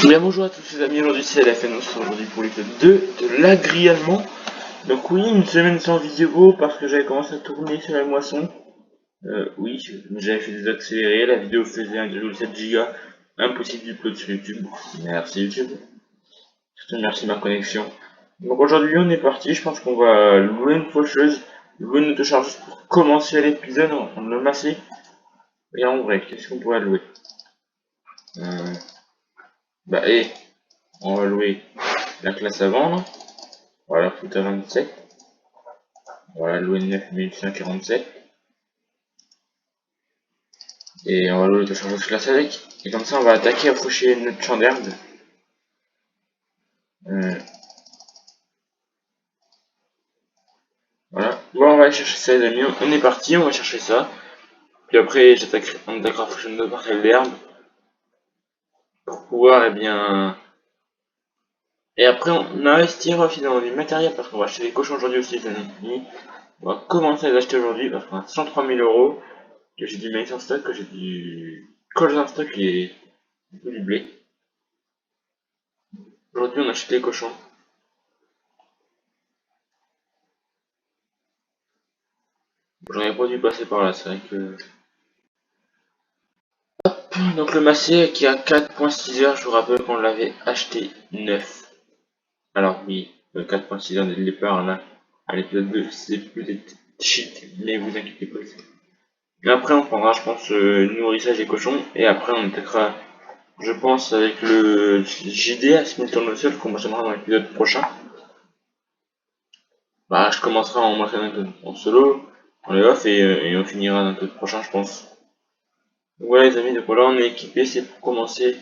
Bien bonjour à tous les amis, aujourd'hui c'est LFN, aujourd'hui pour l'épisode 2 de l'agri allemand. Donc oui, une semaine sans vidéo parce que j'avais commencé à tourner sur la moisson. Oui, j'avais fait des accélérés, la vidéo faisait 1,7 Go, impossible d'upload sur YouTube. Merci YouTube, surtout merci ma connexion. Donc aujourd'hui on est parti, je pense qu'on va louer une faucheuse, louer une autochargeuse pour commencer l'épisode, on va prendre le masser. Et en vrai, qu'est-ce qu'on pourrait louer on va louer la classe à vendre. Voilà, foot à 27. Voilà, louer 9147. Et on va louer l'autochargeuse classe avec. Et comme ça, on va attaquer à faucher notre champ d'herbe. Voilà. Bon, on va aller chercher ça, les amis. On est parti, on va chercher ça. Puis après, on attaquera à faucher notre parcelle d'herbe. Pour pouvoir, eh bien. Et après, on investir aussi dans du matériel parce qu'on va acheter des cochons aujourd'hui aussi, les amis. On va commencer à les acheter aujourd'hui parce qu'on a 103 000 euros. Que j'ai du maïs en stock, que j'ai du colza en stock et du blé. Aujourd'hui, on achète les cochons. J'aurais pas dû passer par là, c'est vrai que. Donc le Massey qui a 4.6 heures, je vous rappelle qu'on l'avait acheté neuf. Alors oui, le 4.6 heures dès le départ là, à l'épisode 2, c'est peut-être shit, mais vous inquiétez pas. Et après on prendra, je pense, le nourrissage des cochons, et après on attaquera, je pense, avec le JD à se mettre au sol qu'on m'enchaînera dans l'épisode prochain. Bah je commencerai en m'entraînant en solo, en les off, et on finira dans l'épisode prochain, je pense. Ouais les amis, donc voilà, on est équipé, c'est pour commencer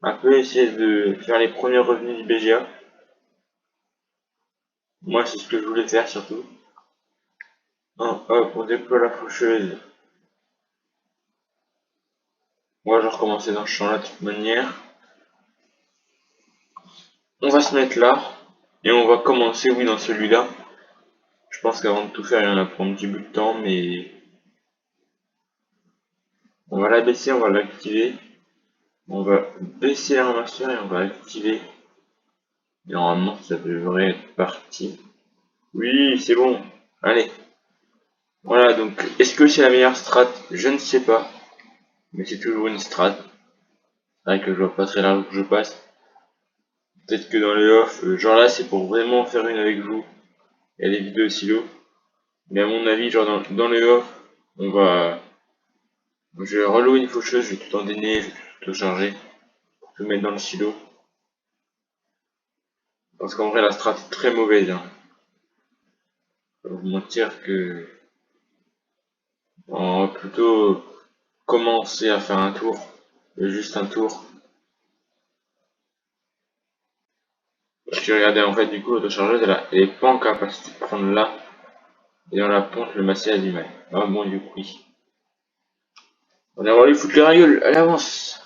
un peu essayer de faire les premiers revenus du BGA. Moi, c'est ce que je voulais faire surtout. Hop, on déploie la faucheuse. Moi, je vais recommencer dans ce champ-là de toute manière. On va se mettre là. Et on va commencer, oui, dans celui-là. Je pense qu'avant de tout faire, il y en a pour un petit bout de temps, mais on va la baisser, on va l'activer. On va baisser la master et on va l'activer. Et normalement, ça devrait être parti. Oui, c'est bon. Allez. Voilà, donc, est-ce que c'est la meilleure strat? Je ne sais pas. Mais c'est toujours une strat. C'est vrai que je vois pas très large où je passe. Peut-être que dans les off, genre là c'est pour vraiment faire une avec vous. Il y a les vidéos silo. Mais à mon avis, genre dans les off, on va. Je vais relouer une faucheuse, je vais tout endainer, je vais tout charger. Je vais mettre dans le silo. Parce qu'en vrai la strat est très mauvaise. Hein. Je vais vous mentir que. On va plutôt commencer à faire un tour. Juste un tour. Parce que regardez en fait du coup l'autochargeuse elle est pas en capacité de prendre là. Et dans la ponte le massé a du mal. Ah bon du coup oui. On va aller foutre la gueule, elle avance.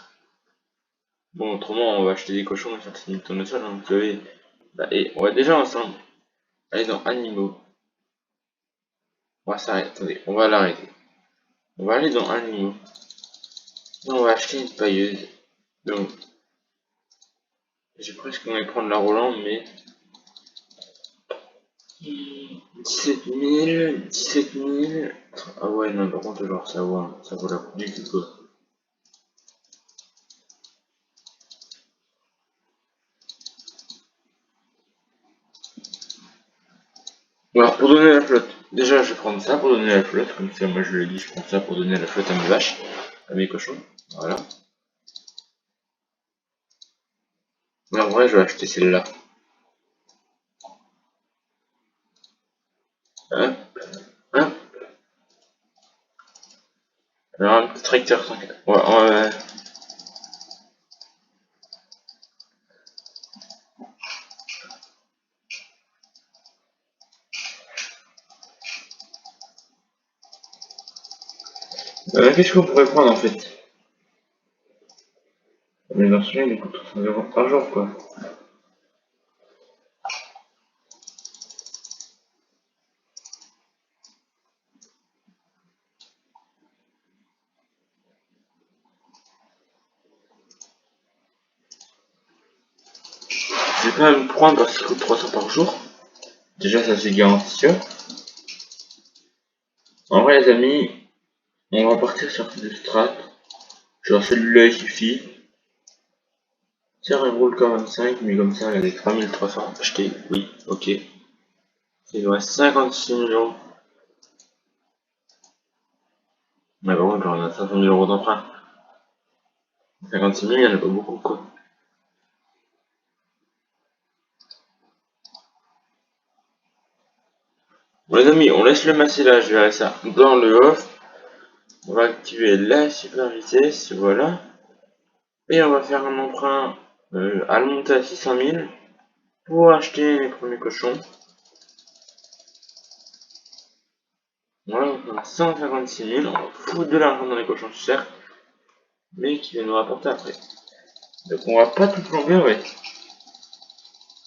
Bon, autrement, on va acheter des cochons et faire une tonne de sol, hein, vous savez. Bah, et on va déjà ensemble aller dans animaux. On va s'arrêter, attendez, on va l'arrêter. On va aller dans animaux. Et on va acheter une pailleuse. Donc, j'ai presque envie de prendre la Roland, mais 17 000. Ah ouais, non, par contre, genre, ça vaut la coup du tout, quoi. Alors, pour donner la flotte, déjà, je vais prendre ça pour donner la flotte, comme ça, moi je l'ai dit, je prends ça pour donner la flotte à mes vaches, à mes cochons. Voilà. Mais en vrai, je vais acheter celle-là. Hop, hop. Alors, un petit tracteur 5. Ouais. Qu'est-ce qu'on pourrait prendre en fait? Mais dans celui-là, il coûte 300 euros par jour quoi. Je vais quand même prendre parce qu'il coûte 300 par jour. Déjà, ça c'est garanti sûr. En vrai, les amis, on va partir sur des strats. Genre celui-là il suffit. Tiens, il roule quand même 5, mais comme ça, il a des 3300 achetés. Oui, ok. Il nous reste 56 000 euros. Mais par contre, on a 500 000 euros d'emprunt. 56 000, il n'y en a pas beaucoup, quoi. Bon, les amis, on laisse le massillage, je verrai ça dans le off. On va activer la super vitesse, voilà. Et on va faire un emprunt à le monter à 600 000 pour acheter les premiers cochons. Voilà, on a 156 000, on va foutre de l'argent dans les cochons, certes, mais qui va nous rapporter après. Donc on va pas tout plomber, ouais.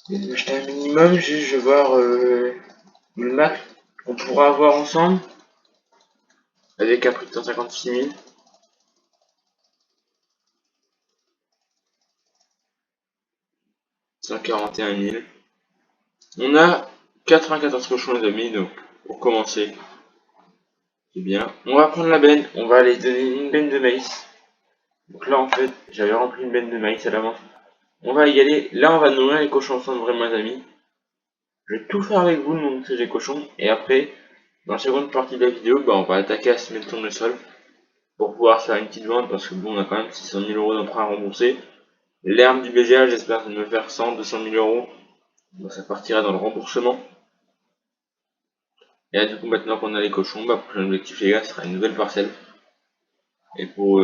Je vais acheter un minimum, juste je vais voir le max qu'on pourra avoir ensemble avec un prix de 156 000. 141 000. On a 94 cochons les amis, donc pour commencer, c'est bien. On va prendre la benne, on va aller donner une benne de maïs. Donc là en fait, j'avais rempli une benne de maïs à l'avance. On va y aller, là on va nourrir les cochons ensemble vraiment les amis. Je vais tout faire avec vous, montrer les cochons, et après, dans la seconde partie de la vidéo, bah, on va attaquer à se mettre sur le sol pour pouvoir faire une petite vente parce que bon, on a quand même 600 000 euros d'emprunt à rembourser. L'herbe du BGA, j'espère me faire 100, 200 000 euros. Donc ça partira dans le remboursement. Et là, du coup, maintenant qu'on a les cochons, bah, prochain objectif, les gars, ce sera une nouvelle parcelle. Et pour.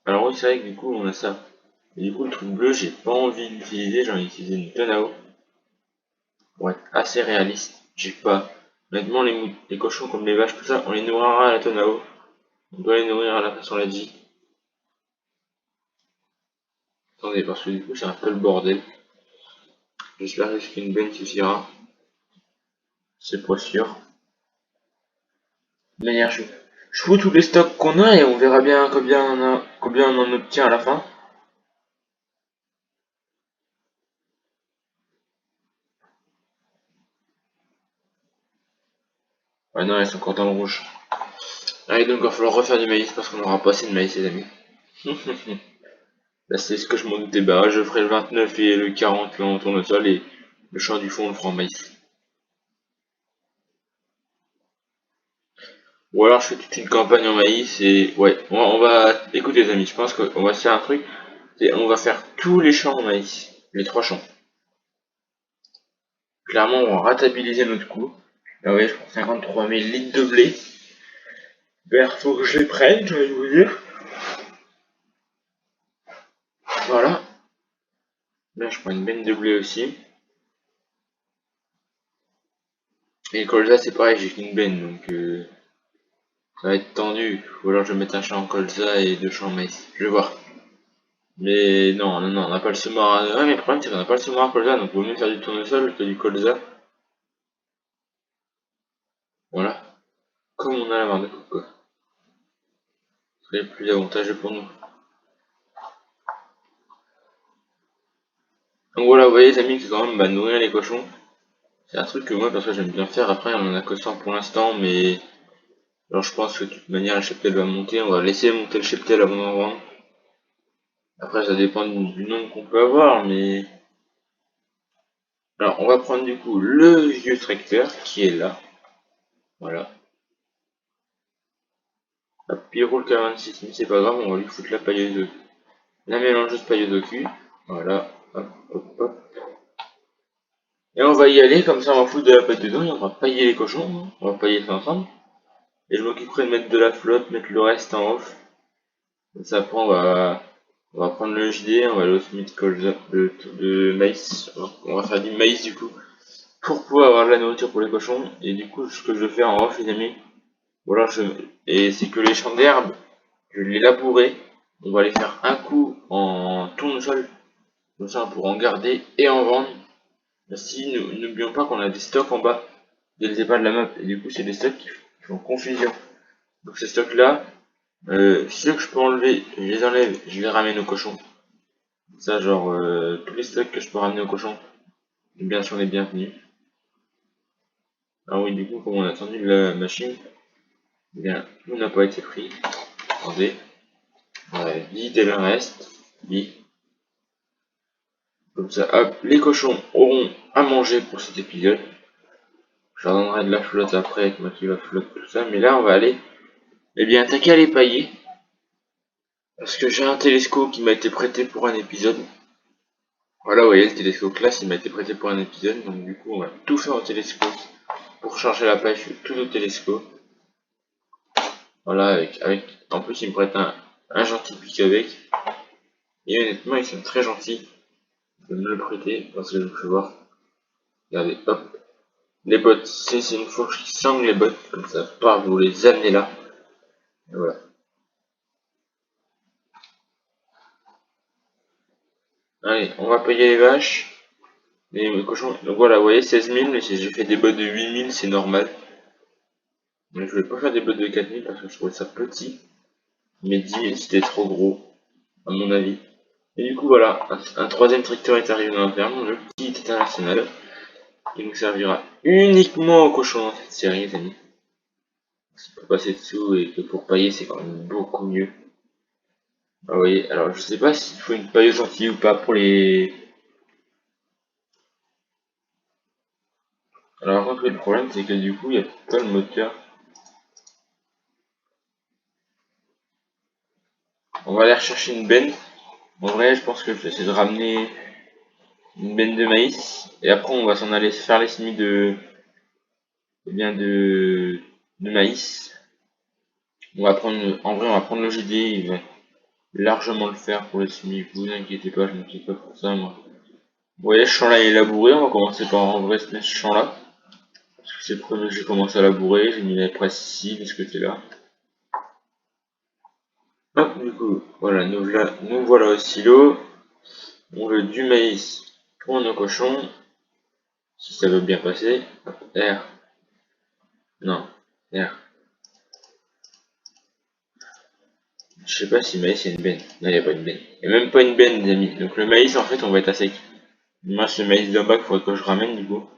Alors, oui, c'est vrai que du coup, on a ça. Et du coup, le truc bleu, j'ai pas envie d'utiliser, j'ai envie d'utiliser une tonne à eau. Pour être assez réaliste, j'ai pas. Honnêtement, les cochons comme les vaches, tout ça, on les nourrira à la tonne à eau. On doit les nourrir à la façon la vie. Attendez, parce que du coup, c'est un peu le bordel. J'espère juste qu'une benne suffira. C'est pas sûr. De manière, je fous tous les stocks qu'on a et on verra bien combien on en obtient à la fin. Ouais, non, elles sont encore dans le rouge. Allez, donc il va falloir refaire du maïs parce qu'on aura pas assez de maïs, les amis. Là, c'est ce que je m'en doutais. Bah, je ferai le 29 et le 40 là, on tourne le sol et le champ du fond, on le fera en maïs. Ou alors, je fais toute une campagne en maïs et ouais, on va écoutez, les amis, je pense qu'on va faire un truc. On va faire tous les champs en maïs, les 3 champs. Clairement, on va rentabiliser notre coût. Ah ouais, je prends 53 000 litres de blé. Ben, faut que je les prenne, je vais vous dire. Voilà. Là, je prends une benne de blé aussi. Et le colza, c'est pareil, j'ai qu'une benne, donc ça va être tendu. Ou alors je vais mettre un champ en colza et 2 champs en maïs. Je vais voir. Mais non, non, non, on n'a pas le semoir. Ouais, mais le problème, c'est qu'on n'a pas le semoir en colza, donc il vaut mieux faire du tournesol que du colza. Voilà. Comme on a la barre de coco. Ce serait plus avantageux pour nous. Donc voilà, vous voyez les amis, que quand même, bah, nourrir les cochons. C'est un truc que moi, perso, j'aime bien faire. Après, on en a que 100 pour l'instant, mais alors je pense que de toute manière, la cheptel va monter. On va laisser monter le cheptel avant d'en vendre. Après, ça dépend du nombre qu'on peut avoir, mais... Alors, on va prendre du coup le vieux tracteur qui est là. Voilà. Hop, il roule qu'à 26, mais c'est pas grave, on va lui foutre la pailleuse, la mélangeuse pailleuse au cul. Voilà. Hop, hop, hop. Et on va y aller, comme ça on va foutre de la paille dedans et on va pailler les cochons. Hein. On va pailler ça ensemble. Et je m'occuperai de mettre de la flotte, mettre le reste en off. Et ça après on va prendre le JD, on va aller au Smith colza de maïs. On va faire du maïs du coup. Pour pouvoir avoir de la nourriture pour les cochons. Et du coup, ce que je vais faire en off, les amis, voilà, et c'est que les champs d'herbe, je vais les labourer. On va les faire un coup en tournesol. Comme ça, on pourra en garder et en vendre. Si, n'oublions pas qu'on a des stocks en bas dès le départ de la map. Et du coup, c'est des stocks qui font confusion. Donc ces stocks là, ceux que je peux enlever, je les enlève, je les ramène aux cochons. Ça, genre, tous les stocks que je peux ramener aux cochons, bien sûr les bienvenus. Ah oui, du coup, comme on a attendu la machine, eh bien, tout n'a pas été pris. Attendez, on va vider le reste. Vite. Comme ça, hop, les cochons auront à manger pour cet épisode. Je leur donnerai de la flotte après, moi qui va flotte tout ça. Mais là, on va aller, eh bien, attaquer à les pailler. Parce que j'ai un télescope qui m'a été prêté pour un épisode. Voilà, vous voyez, le télescope classe, il m'a été prêté pour un épisode. Donc du coup, on va tout faire au télescope pour charger la page tout au télescope. Voilà, en plus, il me prête un gentil pic avec. Et honnêtement, ils sont très gentils de me le prêter parce que je vous fais voir. Regardez, hop. Les bottes, c'est une fourche qui sangle les bottes, comme ça, par vous les amenez là. Et voilà. Allez, on va payer les vaches. Les cochons. Donc voilà, vous voyez, 16 000, mais si j'ai fait des bottes de 8 000, c'est normal. Mais je voulais pas faire des bottes de 4 000 parce que je trouvais ça petit. Mais 10 000, c'était trop gros, à mon avis. Et du coup, voilà, un troisième tracteur est arrivé dans la ferme, le petit international. Il nous servira uniquement aux cochons dans cette série, les amis. Si pour passer dessous et que pour pailler, c'est quand même beaucoup mieux. Ah, vous voyez, alors je sais pas s'il faut une pailleuse gentille ou pas pour les... Alors par contre, le problème, c'est que du coup, il y a pas le moteur. On va aller rechercher une benne. En vrai, je pense que je vais essayer de ramener une benne de maïs. Et après, on va s'en aller faire les semis eh bien de maïs. On va prendre, en vrai, on va prendre le GD, il va largement le faire pour les semis. Vous inquiétez pas, je m'inquiète pas pour ça, moi. Vous voyez, ce champ-là est labouré. On va commencer par en vrai ce champ-là. Parce que c'est le premier que j'ai commencé à labourer. J'ai mis la presse ici, de ce côté-là. Hop, du coup, voilà, nous voilà au silo. On veut du maïs pour nos cochons. Si ça veut bien passer. Hop, R. Non, R. Je sais pas si maïs il y a une benne. Non, il n'y a pas une benne. Il n'y a même pas une benne, les amis. Donc le maïs, en fait, on va être à sec. Moi, c'est le maïs d'en bas qu'il faudrait que je ramène, du coup.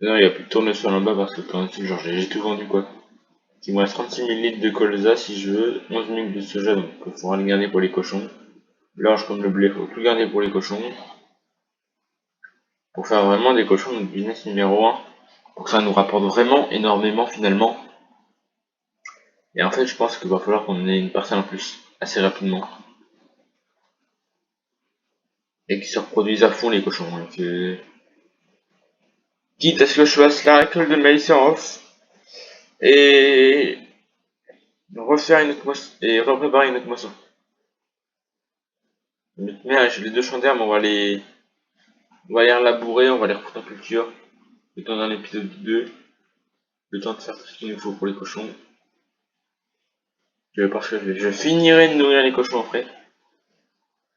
Non, il n'y a plus de tournesol en bas parce que quand genre, j'ai tout vendu, quoi. Il me reste 36 ml de colza si je veux. 11 000 de soja, donc il faudra le garder pour les cochons. L'orge comme le blé, faut tout garder pour les cochons. Pour faire vraiment des cochons notre business numéro 1. Pour que ça nous rapporte vraiment énormément, finalement. Et en fait, je pense qu'il va falloir qu'on ait une parcelle en plus, assez rapidement. Et qu'ils se reproduisent à fond les cochons. Donc, quitte à ce que je fasse la récolte de maïs en off. Et refaire une autre moisson. Et repréparer une autre moisson. Mais j'ai les deux champs d'herbe, on va les relabourer, on va les refoutre en culture. Le temps d'un épisode 2. Le temps de faire tout ce qu'il nous faut pour les cochons. Parce que je finirai de nourrir les cochons après.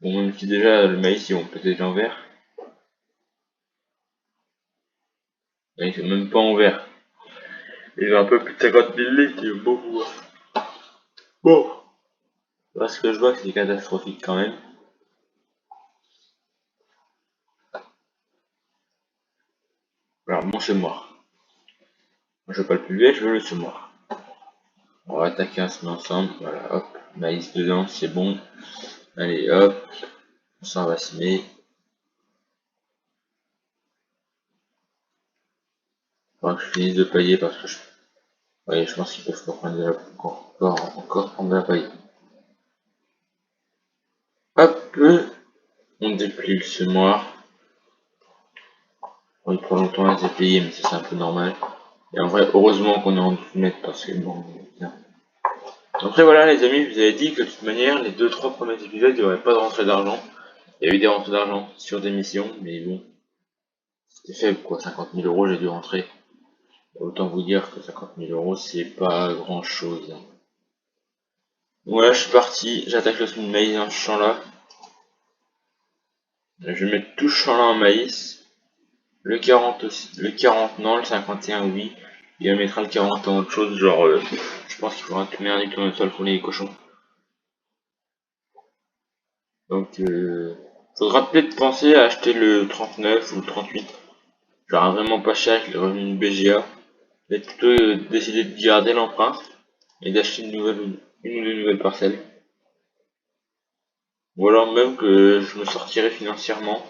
Bon, même si déjà le maïs, ils vont peut-être en vert. Il fait même pas en vert. Il a un peu plus de 50 000 litres, il est beaucoup. Bon. Là, ce que je vois, c'est catastrophique quand même. Alors, mon semoir. Moi, je veux pas le publier, je veux le semoir. On va attaquer un semoir ensemble. Voilà, hop. Maïs dedans, c'est bon. Allez, hop. Ça va semer. Faudra que je finisse de pailler parce que je pense qu'ils peuvent pas prendre encore prendre de la paille. Hop. On déplie le semoir. Bon, il prend longtemps à se déplier, mais ça c'est un peu normal. Et en vrai, heureusement qu'on est en 12 mètres parce que bon, bien. Après voilà les amis, je vous avais dit que de toute manière, les 2-3 premiers épisodes, il n'y aurait pas de rentrée d'argent. Il y a eu des rentrées d'argent sur des missions, mais bon, c'était faible quoi, 50 000 euros j'ai dû rentrer. Autant vous dire que 50 000 euros c'est pas grand chose. Voilà, je suis parti, j'attaque le semis de maïs dans ce champ là. Je vais mettre tout ce champ là en maïs. Le 40 aussi, le 40 non, le 51 oui. Il mettra le 40 en autre chose, genre je pense qu'il faudra tourner un tournesol pour les cochons. Donc, faudra peut-être penser à acheter le 39 ou le 38. Genre vraiment pas cher avec les revenus BGA. Mais plutôt décider de garder l'emprunt et d'acheter une ou deux nouvelles parcelles. Ou alors même que je me sortirai financièrement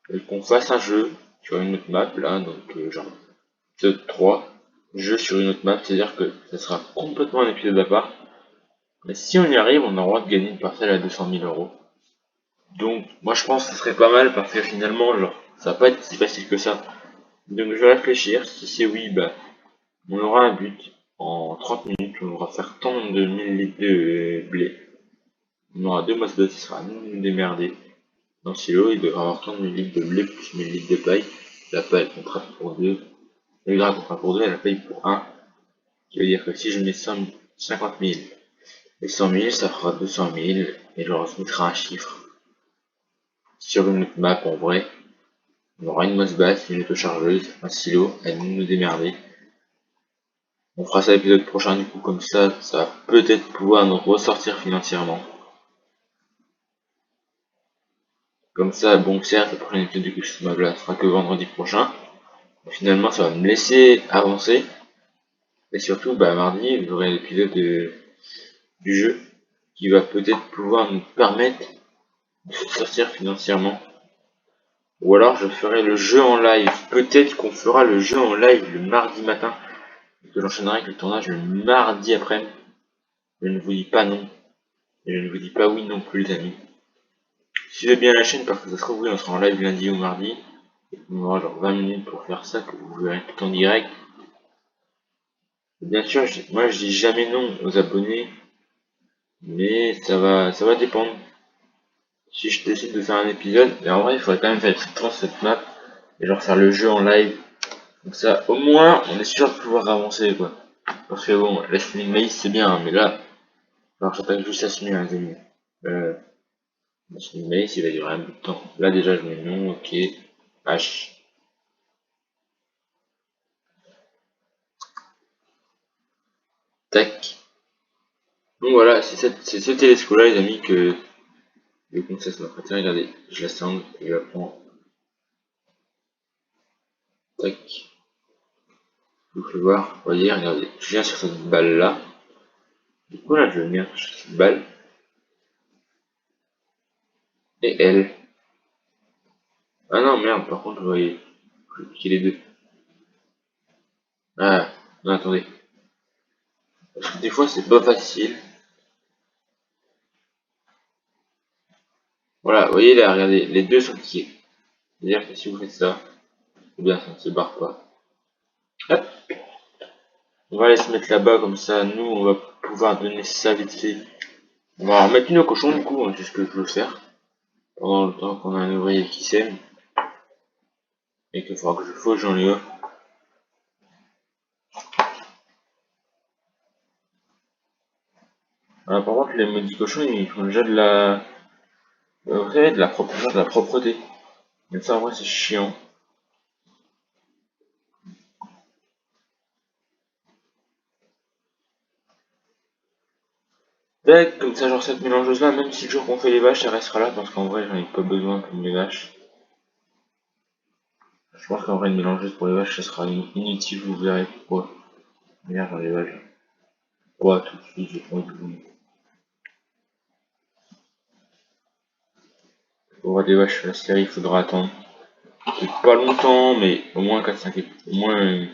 et qu'on fasse un jeu sur une autre map là, donc genre épisode 3, jeu sur une autre map, c'est-à-dire que ça sera complètement un épisode à part. Mais si on y arrive, on aura le droit de gagner une parcelle à 200 000 euros. Donc moi je pense que ce serait pas mal parce que finalement genre ça va pas être si facile que ça. Donc je vais réfléchir, si c'est oui, bah on aura un but. En 30 minutes, on aura faire tant de 1000 litres de blé. On aura deux masses d'eau, qui sera à nous de nous démerder. Dans le silo, il devra avoir 30 000 litres de blé plus 1000 litres de paille. La paille comptera pour 2. Le gras comptera pour 2 et la paille pour 1. Qui veut dire que si je mets 50 000 et 100 000, ça fera 200 000 et je remettrai un chiffre. Sur une autre map, en vrai, on aura une masse basse, une autochargeuse, un silo, à nous de nous démerder. On fera ça l'épisode prochain du coup, comme ça va peut-être pouvoir nous ressortir financièrement. Comme ça, bon certes, le prochain épisode du coup sur ma glace sera que vendredi prochain. Mais finalement, ça va me laisser avancer. Et surtout, bah mardi, vous aurez l'épisode du jeu qui va peut-être pouvoir nous permettre de sortir financièrement. Ou alors je ferai le jeu en live. Peut-être qu'on fera le jeu en live le mardi matin. Et que j'enchaînerai avec le tournage le mardi après-midi. Je ne vous dis pas non. Et je ne vous dis pas oui non plus les amis. Suivez bien la chaîne parce que ça se trouve oui, on sera en live lundi ou mardi. Et on aura genre 20 minutes pour faire ça, que vous verrez tout en direct. Et bien sûr, moi je dis jamais non aux abonnés. Mais ça va dépendre. Si je décide de faire un épisode, mais en vrai il faudrait quand même faire une petite cette map. Et genre faire le jeu en live. Donc ça, au moins, on est sûr de pouvoir avancer quoi. Parce que bon, la streaming maïs c'est bien, hein, mais là, alors j'attaque juste à se mettre les amis. La streaming maïs il va durer un bout de temps. Là déjà je mets non, ok. H. Tac. Donc voilà, c'est ce télescope là les amis que le concept m'a prêté. Regardez, je la sens et je la prends. Tac. Vous pouvez voir, vous voyez, regardez, je viens sur cette balle là. Du coup là je vais venir sur cette balle. Et elle. Ah non merde, par contre vous voyez, je vais piquer les deux. Ah, non attendez. Parce que des fois c'est pas facile. Voilà, vous voyez là, regardez, les deux sont piqués. C'est-à-dire que si vous faites ça, ou bien ça ne se barre pas. Hop, on va aller se mettre là-bas comme ça, nous on va pouvoir donner ça vite fait. On va remettre une au cochon du coup, hein, c'est ce que je veux faire. Pendant le temps qu'on a un ouvrier qui sème. Et qu'il faudra que je fauche dans les par contre les maudits cochons ils font déjà de la propreté. Mais ça en vrai c'est chiant. Tac, comme ça genre cette mélangeuse là, même si le jour qu'on fait les vaches, elle restera là parce qu'en vrai j'en ai pas besoin comme les vaches. Je pense qu'en vrai une mélangeuse pour les vaches ça sera inutile, vous verrez pourquoi. Regarde dans les vaches. Pas tout de suite, j'ai pas envie de vous. Pour voir des vaches, la série il faudra attendre. Peut-être pas longtemps, mais au moins 4-5 épisodes. Au moins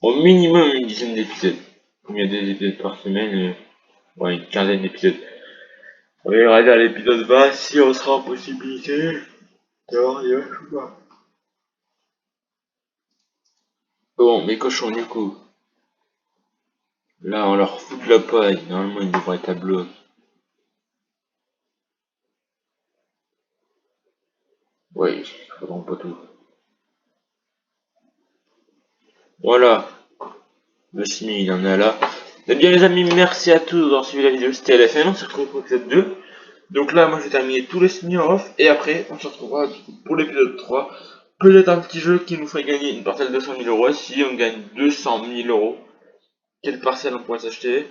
au minimum une dizaine d'épisodes. Comme il y a des épisodes par semaine, ouais, une quinzaine d'épisodes. On verra à l'épisode 20 si on sera en possibilité d'avoir des vaches ou pas. Bon, mes cochons, du coup, là on leur fout de la paille. Normalement ils devraient être à bloc. Ouais, ils feront pas tout. Voilà, le SMI il en est là. Eh bien les amis, merci à tous d'avoir suivi la vidéo. C'était LFN, on se retrouve pour l'épisode 2. Donc là, moi je vais terminer tous les SMI en off. Et après, on se retrouvera pour l'épisode 3. Peut-être un petit jeu qui nous ferait gagner une parcelle de 200 000 euros. Si on gagne 200 000 euros, quelle parcelle on pourrait s'acheter?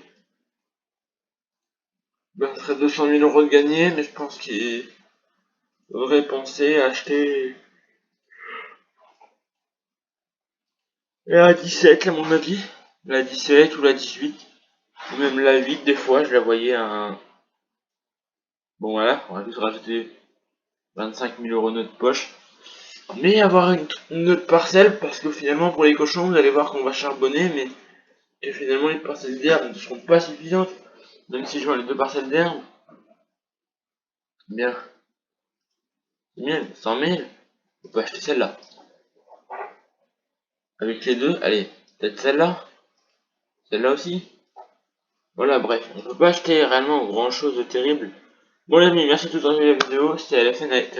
Ben, ce serait 200 000 euros de gagné, mais je pense qu'il faudrait penser à acheter la 17 à mon avis. La 17 ou la 18. Ou même la 8 des fois, je la voyais à un... Bon voilà, on va juste rajouter 25 000 euros de notre poche. Mais avoir une autre parcelle, parce que finalement pour les cochons, vous allez voir qu'on va charbonner, mais que finalement les parcelles d'herbe ne seront pas suffisantes. Même si je vends les 2 parcelles d'herbe, bien, 1000, 100 000, on peut acheter celle-là. Avec les deux, allez, peut-être celle-là, celle-là aussi. Voilà, bref, on peut pas acheter réellement grand chose de terrible. Bon les amis, merci de tout temps la vidéo, c'était LFN avec